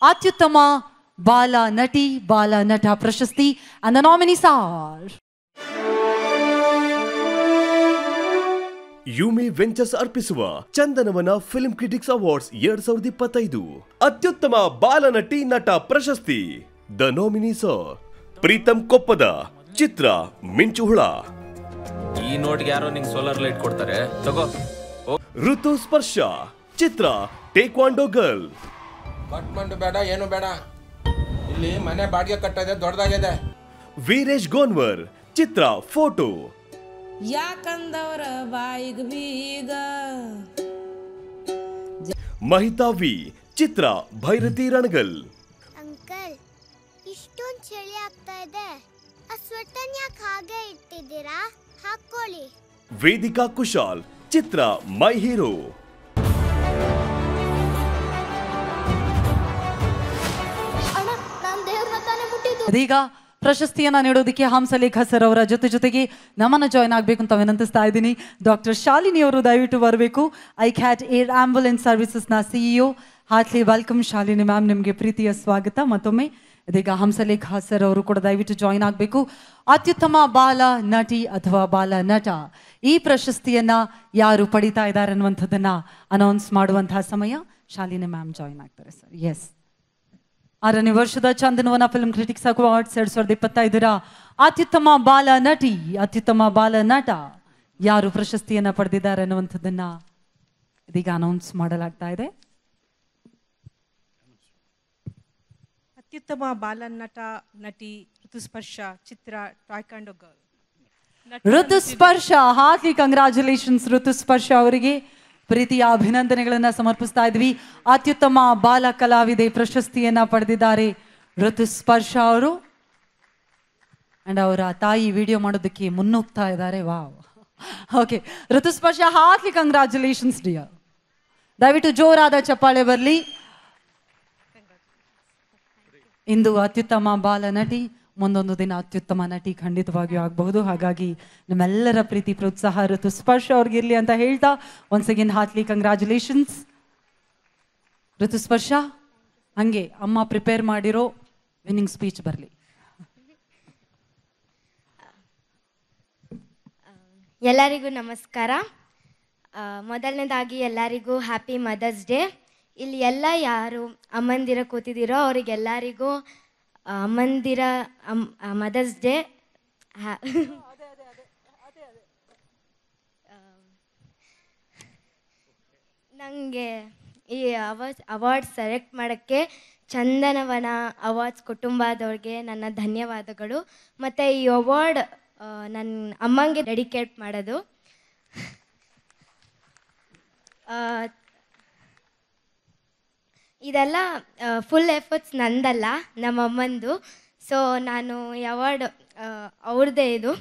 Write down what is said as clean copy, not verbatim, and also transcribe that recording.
ಅತ್ಯುತ್ತಮ ಬಾಲ ನಟಿ ಬಾಲ ನಟ ಪ್ರಶಸ್ತಿ and the nominees are Yumi ventures ಅರ್ಪಿಸುವ ಚಂದನವನ ಫಿಲ್ಮ್ ಕ್ರಿಟಿಕ್ಸ್ ಅವಾರ್ಡ್ಸ್ 2025 ಅತ್ಯುತ್ತಮ ಬಾಲನಟಿ ನಟ ಪ್ರಶಸ್ತಿ. ದ ನಾಮಿನೀಸ್ ಆರ್ ಪ್ರೀತಮ್ ಕೊಪ್ಪದ ಚಿತ್ರ ಮಿಂಚುಹುಳ. ಈ ನೋಟ್ಗೆ ಯಾರೋ ನಿಂಗೆ ಸೋಲಾರ್ ಲೈಟ್ ಕೊಡ್ತಾರೆ ತಗೋ. ಋತು ಸ್ಪರ್ಶ ಚಿತ್ರ ಟೇಕ್ವಾಂಡೋ ಗರ್ಲ್. ಕಟ್ಮಂಡು ಬೇಡ ಏನು ಬೇಡ, ಇಲ್ಲಿ ಮನೆ ಬಾಡಿಗೆ ಕಟ್ಟದೆ ದೊಡ್ಡದಾಗಿದೆ. ವೀರೇಶ್ ಗೋನ್ವರ್ ಚಿತ್ರ ಫೋಟೋ. ಯಾಕಂದವರ ಬಾಯಿಗೆ ಬೀಗ. ಮಹಿತಾ ವಿ ಚಿತ್ರ ಭೈರತಿ ರಣಗಲ್. ಅಂಕಲ್, ಇಷ್ಟೊಂದು ಚಳಿ ಆಗ್ತಾ ಇದೆ, ಆ ಸ್ವೆಟರ್ ಯಾಕೆ ಹಾಗೆ ಇಟ್ಟಿದ್ದೀರಾ? ಹಾಕೊಳ್ಳಿ. ವೇದಿಕಾ ಕುಶಾಲ್ ಚಿತ್ರ ಮೈ ಹೀರೋ. ಇದೀಗ ಪ್ರಶಸ್ತಿಯನ್ನ ನೀಡೋದಕ್ಕೆ ಹಂಸಲೇಖ ಸರ್ ಅವರ ಜೊತೆಗೆ ನಮ್ಮನ್ನ ಜಾಯ್ನ್ ಆಗಬೇಕು ಅಂತ ವಿನಂತಿಸ್ತಾ ಇದ್ದೀನಿ. ಡಾಕ್ಟರ್ ಶಾಲಿನಿ ಅವರು ದಯವಿಟ್ಟು ಬರಬೇಕು. ಐಕ್ಯಾಟ್ ಏರ್ ಆಂಬ್ಯುಲೆನ್ಸ್ ಸರ್ವಿಸಸ್ನ CEO. Heartly welcome Shalini ma'am, ನಿಮಗೆ ಪ್ರೀತಿಯ ಸ್ವಾಗತ ಮತ್ತೊಮ್ಮೆ. ಇದೀಗ ಹಂಸಲೇಖ ಸರ್ ಅವರು ಕೂಡ ದಯವಿಟ್ಟು ಜಾಯ್ನ್ ಆಗಬೇಕು. ಅತ್ಯುತ್ತಮ ಬಾಲ ನಟಿ ಅಥವಾ ಬಾಲ ನಟ ಈ ಪ್ರಶಸ್ತಿಯನ್ನ ಯಾರು ಪಡಿತಾ ಇದ್ದಾರೆ ಅನ್ನುವಂಥದ್ದನ್ನ ಅನೌನ್ಸ್ ಮಾಡುವಂತಹ ಸಮಯ. ಶಾಲಿನಿ ಮ್ಯಾಮ್ ಜಾಯ್ನ್ ಆಗ್ತಾರೆ ಸರ್. ಎಸ್, 6ನೇ ವರ್ಷದ ಚಂದನವನ ಫಿಲ್ಮ್ ಕ್ರಿಟಿಕ್ಸ್ ಅವಾರ್ಡ್ಸ್ 2025ರ ಅತ್ಯುತ್ತಮ ಬಾಲ ನಟಿ ಅತ್ಯುತ್ತಮ ಬಾಲ ನಟ ಯಾರು ಪ್ರಶಸ್ತಿಯನ್ನ ಪಡೆದಿದ್ದಾರೆ ಅನ್ನುವಂಥದ್ದನ್ನ ಇದೀಗ ಅನೌನ್ಸ್ ಮಾಡಲಾಗ್ತಾ ಇದೆ. ಅತ್ಯುತ್ತಮ ಬಾಲ ನಟ ನಟಿ ಋತುಸ್ಪರ್ಶ ಚಿತ್ರ ಟಾಯ್ಕಾಂಡೋ ಗರ್ಲ್. ಋತುಸ್ಪರ್ಶ, ಹಾರ್ಟ್ಲಿ ಕಂಗ್ರಾಚುಲೇಷನ್ಸ್ ಋತುಸ್ಪರ್ಶ ಅವರಿಗೆ ಪ್ರೀತಿಯ ಅಭಿನಂದನೆಗಳನ್ನ ಸಮರ್ಪಿಸ್ತಾ ಇದ್ವಿ. ಅತ್ಯುತ್ತಮ ಬಾಲ ಕಲಾವಿದೆ ಪ್ರಶಸ್ತಿಯನ್ನ ಪಡೆದಿದ್ದಾರೆ ಋತುಸ್ಪರ್ಶ ಅವರು. ಅಂಡ್ ಅವರ ತಾಯಿ ವಿಡಿಯೋ ಮಾಡೋದಕ್ಕೆ ಮುನ್ನುಗ್ತಾ ಇದ್ದಾರೆ. Wow, okay Ritusparsha, heartly congratulations dear. ದಯವಿಟ್ಟು ಜೋರಾದ ಚಪ್ಪಾಳೆ ಬರಲಿ. ಇಂದು ಅತ್ಯುತ್ತಮ ಬಾಲ ನಟಿ, ಮುಂದೊಂದು ದಿನ ಅತ್ಯುತ್ತಮ ನಟಿ ಖಂಡಿತವಾಗಿಯೂ ಆಗಬಹುದು. ಹಾಗಾಗಿ ನಮ್ಮೆಲ್ಲರ ಪ್ರೀತಿ ಪ್ರೋತ್ಸಾಹ ಋತುಸ್ಪರ್ಶ ಅವ್ರಿಗಿರ್ಲಿ ಅಂತ ಹೇಳ್ತಾ ಒನ್ಸ್ ಅಗೇನ್ ಹಾರ್ಟ್ಲಿ ಕಂಗ್ರಾಚುಲೇಷನ್ಸ್ ಋತುಸ್ಪರ್ಶ. ಹಂಗೆ ಅಮ್ಮ ಪ್ರಿಪೇರ್ ಮಾಡಿರೋ ವಿನ್ನಿಂಗ್ ಸ್ಪೀಚ್ ಬರಲಿ. ಎಲ್ಲರಿಗೂ ನಮಸ್ಕಾರ. ಮೊದಲನೇದಾಗಿ ಎಲ್ಲರಿಗೂ ಹ್ಯಾಪಿ ಮದರ್ಸ್ ಡೇ. ಇಲ್ಲಿ ಎಲ್ಲ ಯಾರು ಅಮ್ಮಂದಿರ ಕೂತಿದ್ದೀರೋ ಅವರಿಗೆಲ್ಲರಿಗೂ ಅಮ್ಮಂದಿರ ಮದರ್ಸ್ ಡೇ. ನನಗೆ ಈ ಅವಾರ್ಡ್ ಸೆಲೆಕ್ಟ್ ಮಾಡೋಕ್ಕೆ ಚಂದನವನ ಅವಾರ್ಡ್ಸ್ ಕುಟುಂಬದವ್ರಿಗೆ ನನ್ನ ಧನ್ಯವಾದಗಳು. ಮತ್ತು ಈ ಅವಾರ್ಡ್ ನನ್ನ ಅಮ್ಮಂಗೆ ಡೆಡಿಕೇಟ್ ಮಾಡೋದು. ಇದೆಲ್ಲ ಫುಲ್ ಎಫರ್ಟ್ಸ್ ನಂದಲ್ಲ, ನಮ್ಮ ಅಮ್ಮಂದು. ಸೊ ನಾನು ಈ ಅವಾರ್ಡ್ ಅವ್ರದ್ದೇ ಇದು.